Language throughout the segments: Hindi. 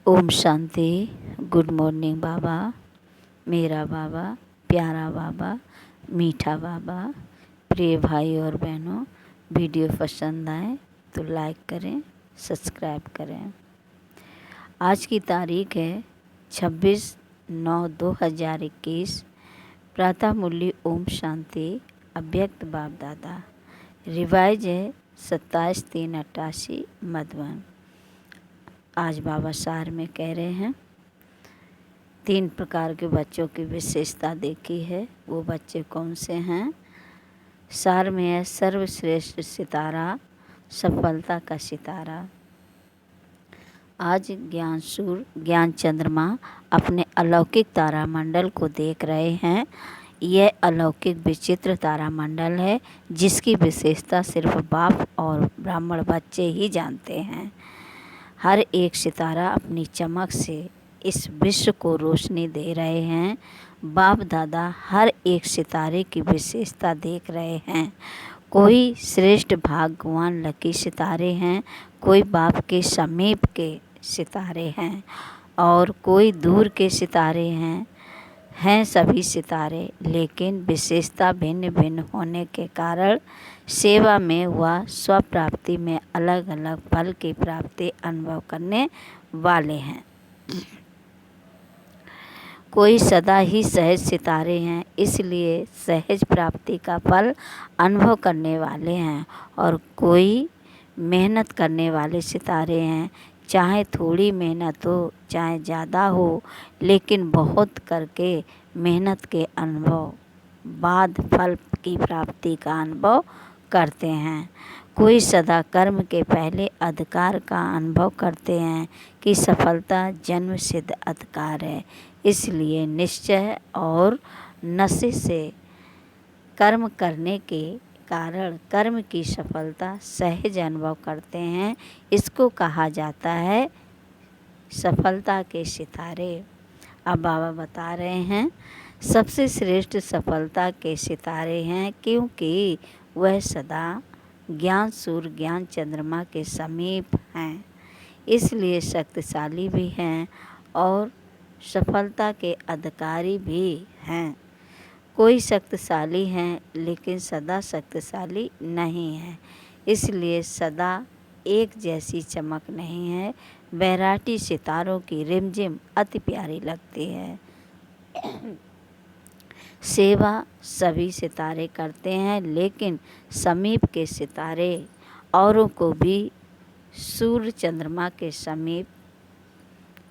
ओम शांति। गुड मॉर्निंग बाबा, मेरा बाबा, प्यारा बाबा, मीठा बाबा। प्रिय भाई और बहनों, वीडियो पसंद आए तो लाइक करें, सब्सक्राइब करें। आज की तारीख है 26/9/2021। प्रातः मुरली ओम शांति अव्यक्त बाप दादा। रिवाइज है 27/3/88 मधुबन। आज बाबा सार में कह रहे हैं 3 प्रकार के बच्चों की विशेषता देखी है। वो बच्चे कौन से हैं? सार में है सर्वश्रेष्ठ सितारा, सफलता का सितारा। आज ज्ञान सूर्य, ज्ञान चंद्रमा अपने अलौकिक तारामंडल को देख रहे हैं। यह अलौकिक विचित्र तारामंडल है जिसकी विशेषता सिर्फ बाप और ब्राह्मण बच्चे ही जानते हैं। हर एक सितारा अपनी चमक से इस विश्व को रोशनी दे रहे हैं। बाप दादा हर एक सितारे की विशेषता देख रहे हैं। कोई श्रेष्ठ भाग्यवान लकी सितारे हैं, कोई बाप के समीप के सितारे हैं और कोई दूर के सितारे हैं सभी सितारे, लेकिन विशेषता भिन्न भिन्न होने के कारण सेवा में व स्वप्राप्ति में अलग अलग फल की प्राप्ति अनुभव करने वाले हैं। कोई सदा ही सहज सितारे हैं, इसलिए सहज प्राप्ति का फल अनुभव करने वाले हैं। और कोई मेहनत करने वाले सितारे हैं, चाहे थोड़ी मेहनत हो चाहे ज़्यादा हो, लेकिन बहुत करके मेहनत के अनुभव बाद फल की प्राप्ति का अनुभव करते हैं। कोई सदा कर्म के पहले अधिकार का अनुभव करते हैं कि सफलता जन्म सिद्ध अधिकार है, इसलिए निश्चय और नशे से कर्म करने के कारण कर्म की सफलता सहज अनुभव करते हैं। इसको कहा जाता है सफलता के सितारे। अब बाबा बता रहे हैं सबसे श्रेष्ठ सफलता के सितारे हैं, क्योंकि वह सदा ज्ञान सूर्य, ज्ञान चंद्रमा के समीप हैं, इसलिए शक्तिशाली भी हैं और सफलता के अधिकारी भी हैं। कोई शक्तिशाली हैं लेकिन सदा शक्तिशाली नहीं है, इसलिए सदा एक जैसी चमक नहीं है। वैराटी सितारों की रिमझिम अति प्यारी लगती है। सेवा सभी सितारे करते हैं, लेकिन समीप के सितारे औरों को भी सूर्य चंद्रमा के समीप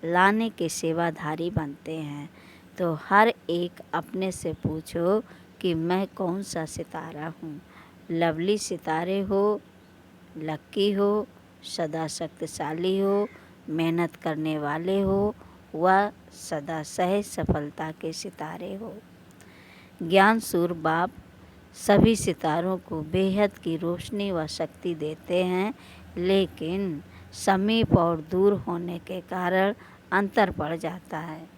लाने के सेवाधारी बनते हैं। तो हर एक अपने से पूछो कि मैं कौन सा सितारा हूँ। लवली सितारे हो, लक्की हो, सदा शक्तिशाली हो, मेहनत करने वाले हो, व सदा सहज सफलता के सितारे हो। ज्ञान सूर्य बाप सभी सितारों को बेहद की रोशनी व शक्ति देते हैं, लेकिन समीप और दूर होने के कारण अंतर पड़ जाता है।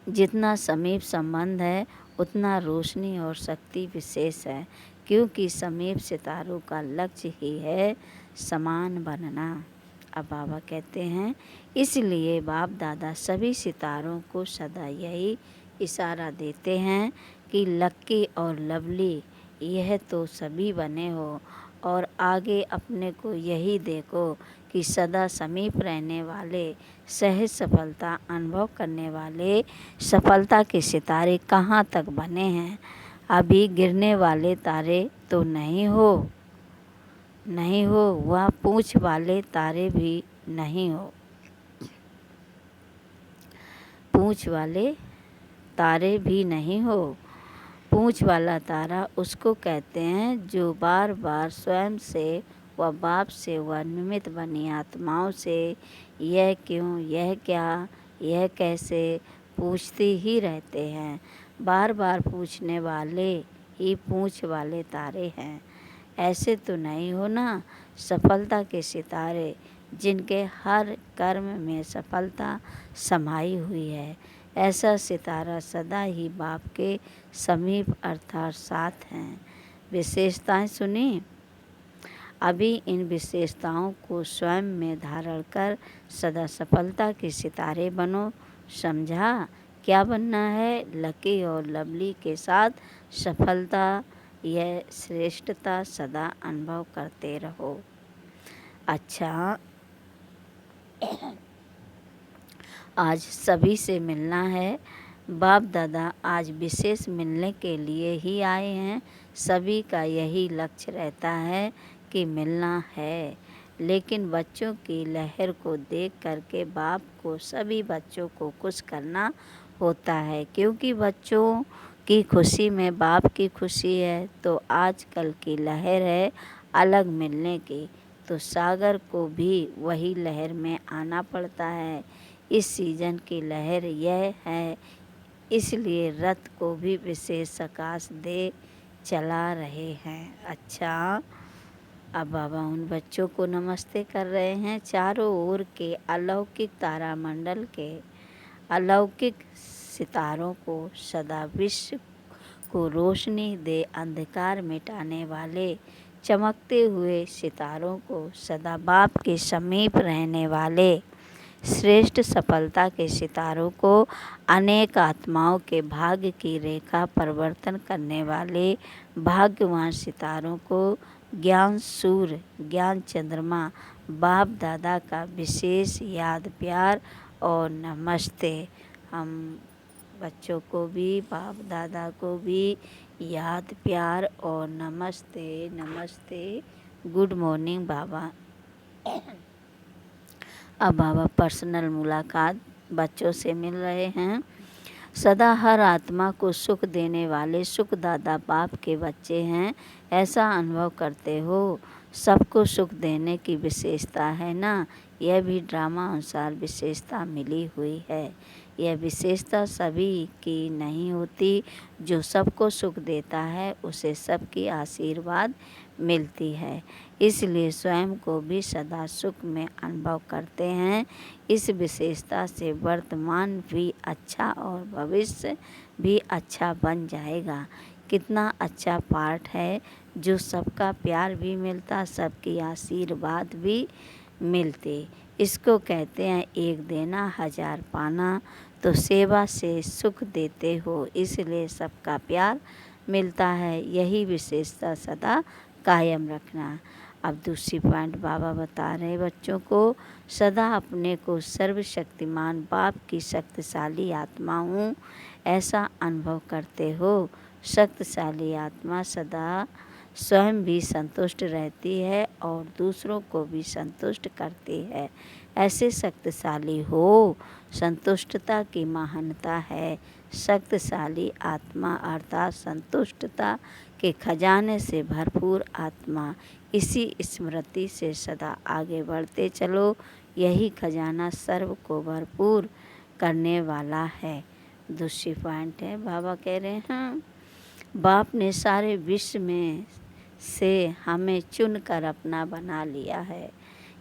जितना समीप संबंध है उतना रोशनी और शक्ति विशेष है, क्योंकि समीप सितारों का लक्ष्य ही है समान बनना। अब बाबा कहते हैं इसलिए बाप दादा सभी सितारों को सदा यही इशारा देते हैं कि लक्की और लवली यह तो सभी बने हो, और आगे अपने को यही देखो कि सदा समीप रहने वाले, सहज सफलता अनुभव करने वाले सफलता के सितारे कहाँ तक बने हैं। अभी गिरने वाले तारे तो नहीं हो, वह पूँछ वाले तारे भी नहीं हो। पूँछ वाले तारे भी नहीं हो। पूँछ वाला तारा उसको कहते हैं जो बार बार स्वयं से व बाप से व निमित्त बनी आत्माओं से यह क्यों, यह क्या, यह कैसे पूछते ही रहते हैं। बार बार पूछने वाले ही पूँछ वाले तारे हैं। ऐसे तो नहीं हो ना सफलता के सितारे, जिनके हर कर्म में सफलता समाई हुई है। ऐसा सितारा सदा ही बाप के समीप अर्थात साथ हैं। विशेषताएं सुनी। अभी इन विशेषताओं को स्वयं में धारण कर सदा सफलता के सितारे बनो। समझा? क्या बनना है? लकी और लवली के साथ सफलता, यह श्रेष्ठता सदा अनुभव करते रहो। अच्छा, आज सभी से मिलना है। बाप दादा आज विशेष मिलने के लिए ही आए हैं। सभी का यही लक्ष्य रहता है कि मिलना है, लेकिन बच्चों की लहर को देख करके बाप को सभी बच्चों को खुश करना होता है, क्योंकि बच्चों की खुशी में बाप की खुशी है। तो आजकल की लहर है अलग मिलने की, तो सागर को भी वही लहर में आना पड़ता है। इस सीजन की लहर यह है, इसलिए रथ को भी विशेष आकाश दे चला रहे हैं। अच्छा, अब बाबा उन बच्चों को नमस्ते कर रहे हैं। चारों ओर के अलौकिक तारामंडल के अलौकिक सितारों को सदा विश्व को रोशनी दे अंधकार मिटाने वाले चमकते हुए सितारों को सदा बाप के समीप रहने वाले श्रेष्ठ सफलता के सितारों को अनेक आत्माओं के भाग्य की रेखा परिवर्तन करने वाले भाग्यवान सितारों को ज्ञान सूर्य, ज्ञान चंद्रमा, बाप दादा का विशेष याद प्यार और नमस्ते। हम बच्चों को भी बाप दादा को भी याद प्यार और नमस्ते। नमस्ते, गुड मॉर्निंग बाबा। अब बाबा पर्सनल मुलाकात बच्चों से मिल रहे हैं। सदा हर आत्मा को सुख देने वाले सुखदाता बाप के बच्चे हैं, ऐसा अनुभव करते हो। सबको सुख देने की विशेषता है ना, यह भी ड्रामा अनुसार विशेषता मिली हुई है। यह विशेषता सभी की नहीं होती। जो सबको सुख देता है उसे सबकी आशीर्वाद मिलती है, इसलिए स्वयं को भी सदा सुख में अनुभव करते हैं। इस विशेषता से वर्तमान भी अच्छा और भविष्य भी अच्छा बन जाएगा। कितना अच्छा पाठ है, जो सबका प्यार भी मिलता, सबकी आशीर्वाद भी मिलते। इसको कहते हैं एक देना हजार पाना। तो सेवा से सुख देते हो, इसलिए सबका प्यार मिलता है। यही विशेषता सदा कायम रखना। अब दूसरी पॉइंट बाबा बता रहे बच्चों को, सदा अपने को सर्वशक्तिमान बाप की शक्तिशाली आत्मा हूँ ऐसा अनुभव करते हो। शक्तिशाली आत्मा सदा स्वयं भी संतुष्ट रहती है और दूसरों को भी संतुष्ट करती है। ऐसे शक्तिशाली हो, संतुष्टता की महानता है। शक्तिशाली आत्मा अर्थात संतुष्टता के खजाने से भरपूर आत्मा। इसी स्मृति से सदा आगे बढ़ते चलो। यही खजाना सर्व को भरपूर करने वाला है। दूसरी पॉइंट है, बाबा कह रहे हैं बाप ने सारे विश्व में से हमें चुनकर अपना बना लिया है।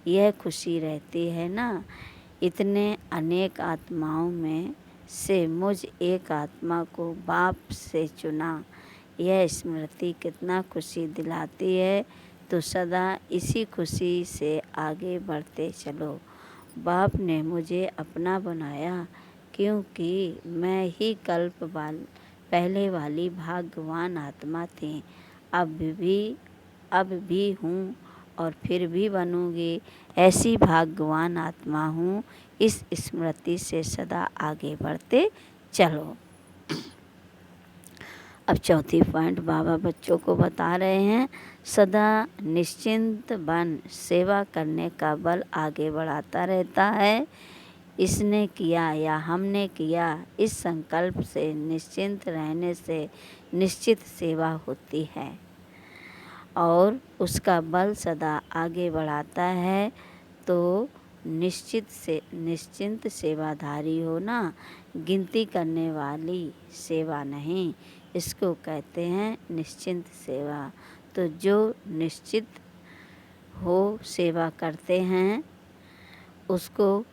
यह खुशी रहती है ना, इतने अनेक आत्माओं में से मुझ एक आत्मा को बाप से चुना। यह स्मृति कितना खुशी दिलाती है। तो सदा इसी खुशी से आगे बढ़ते चलो। बाप ने मुझे अपना बनाया, क्योंकि मैं ही कल्प पहले वाली भाग्यवान आत्मा थी। अब भी हूँ और फिर भी बनूँगी। ऐसी भाग्यवान आत्मा हूँ। इस स्मृति से सदा आगे बढ़ते चलो। अब चौथी पॉइंट बाबा बच्चों को बता रहे हैं, सदा निश्चिंत बन सेवा करने का बल आगे बढ़ाता रहता है। इसने किया या हमने किया, इस संकल्प से निश्चिंत रहने से निश्चित सेवा होती है और उसका बल सदा आगे बढ़ाता है। तो निश्चिंत सेवाधारी हो ना, गिनती करने वाली सेवा नहीं। इसको कहते हैं निश्चिंत सेवा। तो जो निश्चित हो सेवा करते हैं उसको,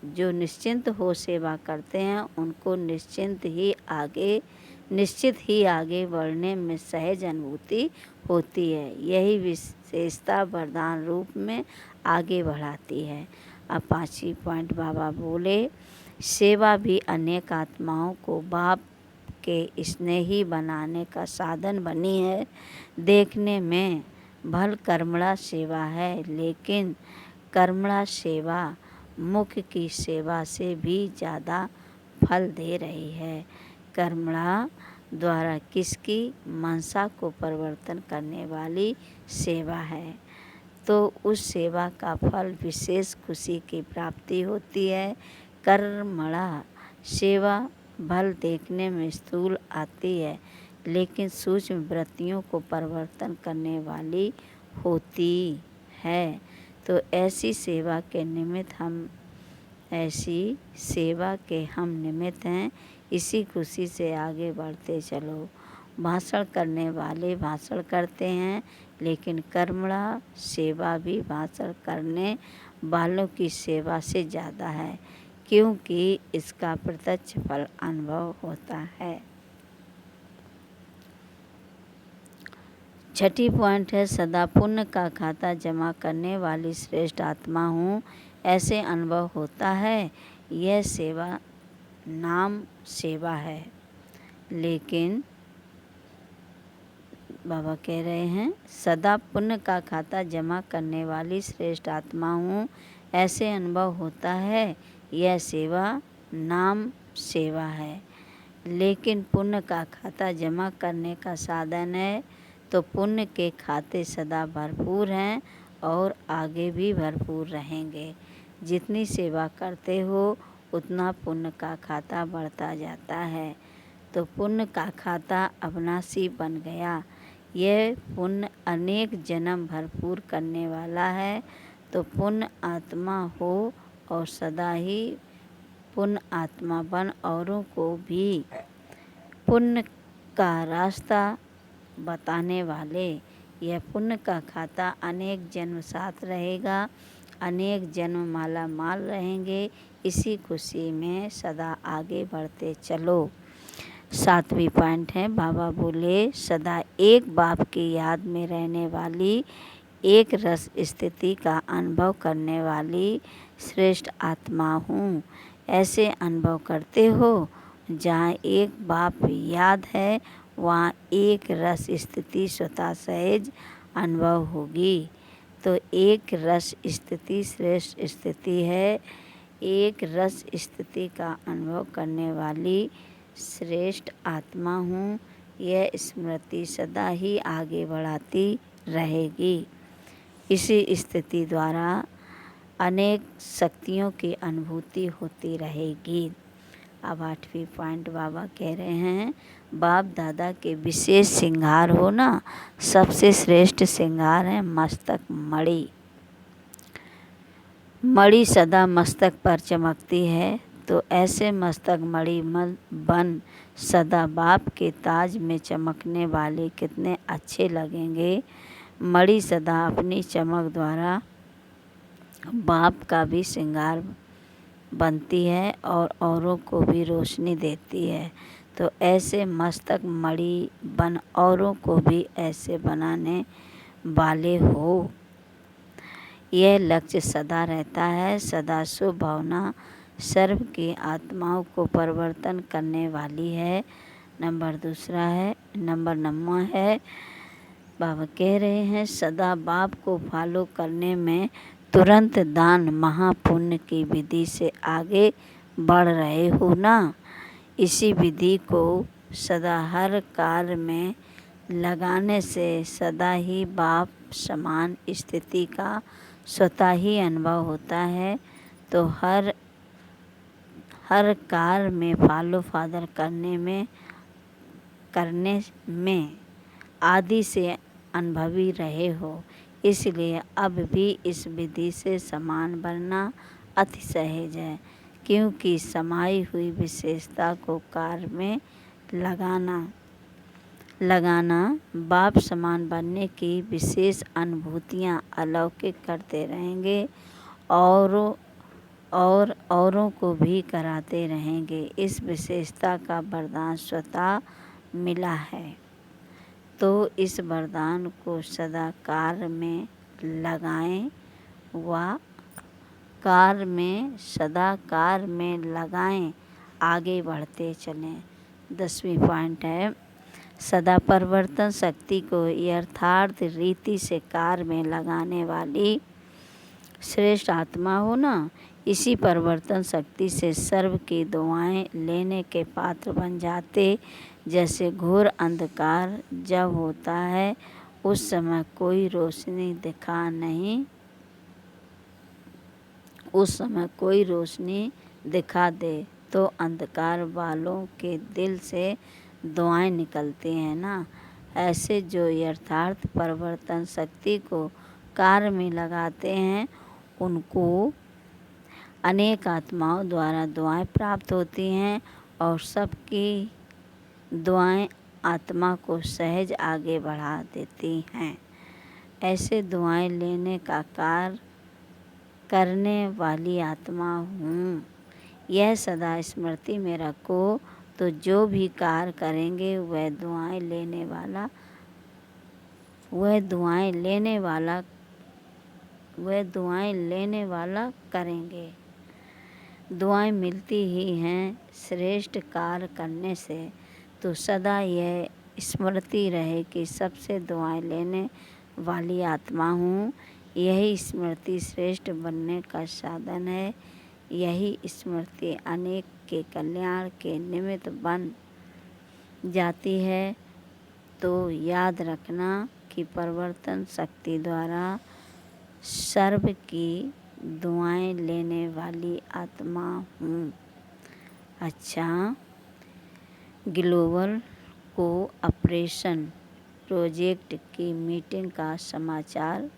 जो निश्चिंत हो सेवा करते हैं उनको निश्चिंत ही आगे निश्चित ही आगे बढ़ने में सहज अनुभूति होती है। यही विशेषता वरदान रूप में आगे बढ़ाती है। अब 5वीं पॉइंट बाबा बोले, सेवा भी अनेक आत्माओं को बाप के स्नेही बनाने का साधन बनी है। देखने में भल कर्मणा सेवा है, लेकिन कर्मणा सेवा मुख्य की सेवा से भी ज़्यादा फल दे रही है। कर्मणा द्वारा किसकी मनसा को परिवर्तन करने वाली सेवा है, तो उस सेवा का फल विशेष खुशी की प्राप्ति होती है। कर्मणा सेवा भल देखने में स्थूल आती है, लेकिन सूक्ष्म वृत्तियों को परिवर्तन करने वाली होती है। तो ऐसी सेवा के हम निमित्त हैं। इसी खुशी से आगे बढ़ते चलो। भाषण करने वाले भाषण करते हैं, लेकिन कर्मणा सेवा भी भाषण करने वालों की सेवा से ज़्यादा है, क्योंकि इसका प्रत्यक्ष फल अनुभव होता है। 6ठी पॉइंट है, सदा पुण्य का खाता जमा करने वाली श्रेष्ठ आत्मा हूँ, ऐसे अनुभव होता है। यह सेवा नाम सेवा है, लेकिन बाबा कह रहे हैं, सदा पुण्य का खाता जमा करने वाली श्रेष्ठ आत्मा हूँ, ऐसे अनुभव होता है। यह सेवा नाम सेवा है, लेकिन पुण्य का खाता जमा करने का साधन है। तो पुण्य के खाते सदा भरपूर हैं और आगे भी भरपूर रहेंगे। जितनी सेवा करते हो उतना पुण्य का खाता बढ़ता जाता है। तो पुण्य का खाता अविनाशी बन गया। यह पुण्य अनेक जन्म भरपूर करने वाला है। तो पुण्य आत्मा हो और सदा ही पुण्य आत्मा बन औरों को भी पुण्य का रास्ता बताने वाले। यह पुण्य का खाता अनेक जन्म साथ रहेगा, अनेक जन्म माला माल रहेंगे। इसी खुशी में सदा आगे बढ़ते चलो। 7वीं पॉइंट है, बाबा बोले, सदा एक बाप की याद में रहने वाली, एक रस स्थिति का अनुभव करने वाली श्रेष्ठ आत्मा हूँ। ऐसे अनुभव करते हो, जहाँ एक बाप याद है वहाँ एक रस स्थिति स्वतः सहज अनुभव होगी। तो एक रस स्थिति श्रेष्ठ स्थिति है। एक रस स्थिति का अनुभव करने वाली श्रेष्ठ आत्मा हूँ। यह स्मृति सदा ही आगे बढ़ाती रहेगी। इसी स्थिति द्वारा अनेक शक्तियों की अनुभूति होती रहेगी। अब 8वीं पॉइंट बाबा कह रहे हैं, बाप दादा के विशेष श्रृंगार हो ना, सबसे श्रेष्ठ श्रृंगार है मस्तक मणि। मणि सदा मस्तक पर चमकती है। तो ऐसे मस्तक मणि बन सदा बाप के ताज में चमकने वाले कितने अच्छे लगेंगे। मणि सदा अपनी चमक द्वारा बाप का भी श्रृंगार बनती है और औरों को भी रोशनी देती है। तो ऐसे मस्तक मणि बन औरों को भी ऐसे बनाने वाले हो। यह लक्ष्य सदा रहता है। सदा शुभ भावना सर्व की आत्माओं को परिवर्तन करने वाली है। नंबर 9 है, बाबा कह रहे हैं, सदा बाप को फॉलो करने में तुरंत दान महापुण्य की विधि से आगे बढ़ रहे हो ना। इसी विधि को सदा हर कार्य में लगाने से सदा ही बाप समान स्थिति का स्वतः ही अनुभव होता है। तो हर कार्य में फॉलो फादर करने में आदि से अनुभवी रहे हो। इसलिए अब भी इस विधि से समान बनना अति सहज है, क्योंकि समाई हुई विशेषता को कार्य में लगाना बाप समान बनने की विशेष अनुभूतियाँ अलौकिक करते रहेंगे और औरों को भी कराते रहेंगे। इस विशेषता का वरदान स्वतः मिला है। तो इस वरदान को सदा कार्य में लगाएं व सदा कार्य में लगाएं, आगे बढ़ते चलें। 10वीं पॉइंट है, सदा परिवर्तन शक्ति को यथार्थ रीति से कार्य में लगाने वाली श्रेष्ठ आत्मा हो ना, इसी परिवर्तन शक्ति से सर्व की दुआएं लेने के पात्र बन जाते। जैसे घोर अंधकार जब होता है उस समय कोई रोशनी दिखा दे तो अंधकार वालों के दिल से दुआएं निकलती हैं ना, ऐसे जो यथार्थ परिवर्तन शक्ति को कार्य में लगाते हैं उनको अनेक आत्माओं द्वारा दुआएं प्राप्त होती हैं और सबकी दुआएं आत्मा को सहज आगे बढ़ा देती हैं। ऐसे दुआएं लेने का कार्य करने वाली आत्मा हूँ, यह सदा स्मृति में रखो। तो जो भी कार्य करेंगे वह दुआएं लेने वाला करेंगे। दुआएं मिलती ही हैं श्रेष्ठ कार्य करने से। तो सदा यह स्मृति रहे कि सबसे दुआएं लेने वाली आत्मा हूँ। यही स्मृति श्रेष्ठ बनने का साधन है। यही स्मृति अनेक के कल्याण के निमित्त बन जाती है। तो याद रखना कि परिवर्तन शक्ति द्वारा सर्व की दुआएं लेने वाली आत्मा हूँ। अच्छा, ग्लोबल कोऑपरेशन प्रोजेक्ट की मीटिंग का समाचार।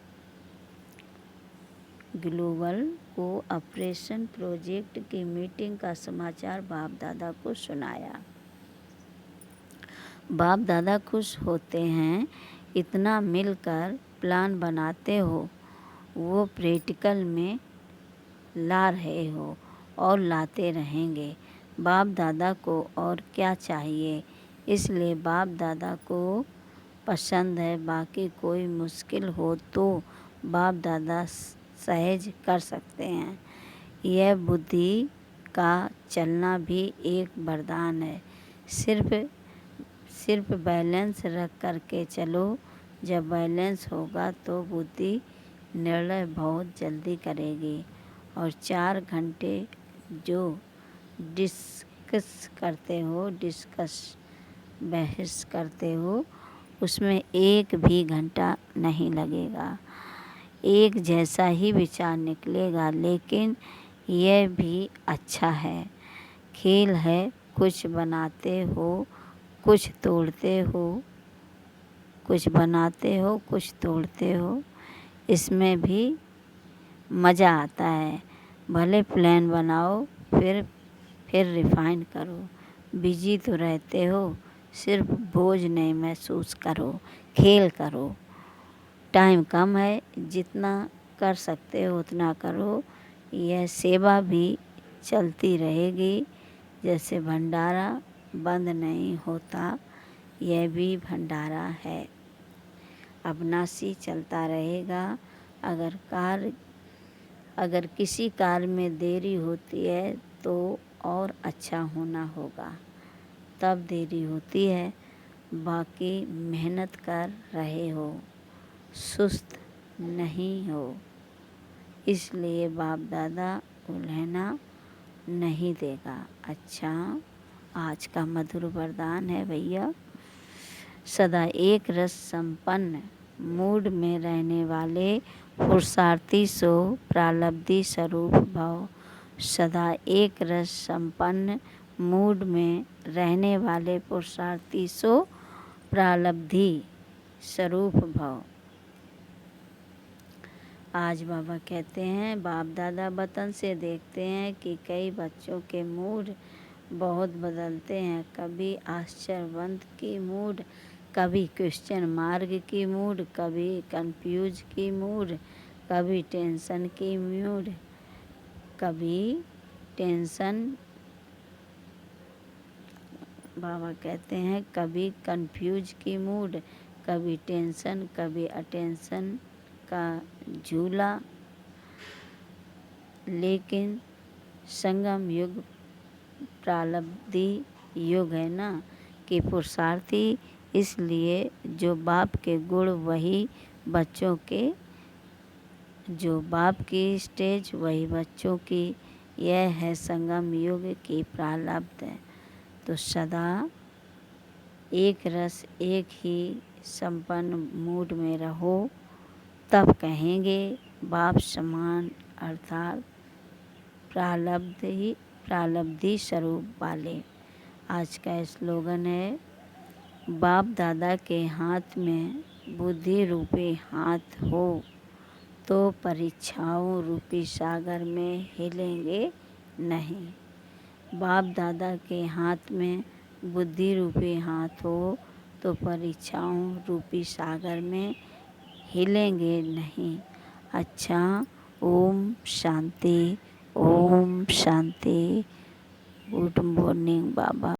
ग्लोबल कोऑपरेशन प्रोजेक्ट की मीटिंग का समाचार बाप दादा को सुनाया। बाप दादा खुश होते हैं, इतना मिलकर प्लान बनाते हो, वो प्रैक्टिकल में ला रहे हो और लाते रहेंगे। बाप दादा को और क्या चाहिए, इसलिए बाप दादा को पसंद है। बाकी कोई मुश्किल हो तो बाप दादा सहज कर सकते हैं। यह बुद्धि का चलना भी एक वरदान है। सिर्फ बैलेंस रख करके चलो। जब बैलेंस होगा तो बुद्धि निर्णय बहुत जल्दी करेगी। और 4 घंटे जो बहस करते हो उसमें एक भी घंटा नहीं लगेगा। एक जैसा ही विचार निकलेगा, लेकिन यह भी अच्छा है। खेल है, कुछ बनाते हो कुछ तोड़ते हो, कुछ बनाते हो कुछ तोड़ते हो, इसमें भी मज़ा आता है। भले प्लान बनाओ फिर रिफाइन करो। बिजी तो रहते हो, सिर्फ बोझ नहीं महसूस करो, खेल करो। टाइम कम है, जितना कर सकते हो उतना करो। यह सेवा भी चलती रहेगी। जैसे भंडारा बंद नहीं होता, यह भी भंडारा है, अविनाशी चलता रहेगा। अगर किसी कार्य में देरी होती है तो और अच्छा होना होगा, तब देरी होती है। बाकी मेहनत कर रहे हो, सुस्त नहीं हो, इसलिए बाप दादा उलझना नहीं देगा। अच्छा, आज का मधुर वरदान है भैया, सदा एक रस संपन्न मूड में रहने वाले पुरुषार्थी सो प्रालब्धि स्वरूप भव। सदा एक रस संपन्न मूड में रहने वाले पुरुषार्थी सो प्रालब्धि स्वरूप भव। आज बाबा कहते हैं, बाप दादा वतन से देखते हैं कि कई बच्चों के मूड बहुत बदलते हैं। कभी आश्चर्यवंत की मूड, कभी क्वेश्चन मार्ग की मूड, कभी कंफ्यूज की मूड, कभी टेंशन की मूड, कभी टेंशन बाबा कहते हैं कभी कंफ्यूज की मूड, कभी टेंशन, कभी अटेंशन का झूला, लेकिन संगम युग प्रारब्धि युग है ना कि पुरुषार्थी, इसलिए जो बाप के गुण वही बच्चों के, जो बाप की स्टेज वही बच्चों की, यह है संगम युग की प्रारब्ध है। तो सदा एक रस एक ही संपन्न मूड में रहो, तब कहेंगे बाप समान, अर्थात प्रारब्धि स्वरूप वाले। आज का स्लोगन है, बाप दादा के हाथ में बुद्धि रूपी हाथ हो तो परीक्षाओं रूपी सागर में हिलेंगे नहीं। बाप दादा के हाथ में बुद्धि रूपी हाथ हो तो परीक्षाओं रूपी सागर में हिलेंगे नहीं। अच्छा, ओम शांति, ओम शांति। गुड मॉर्निंग बाबा।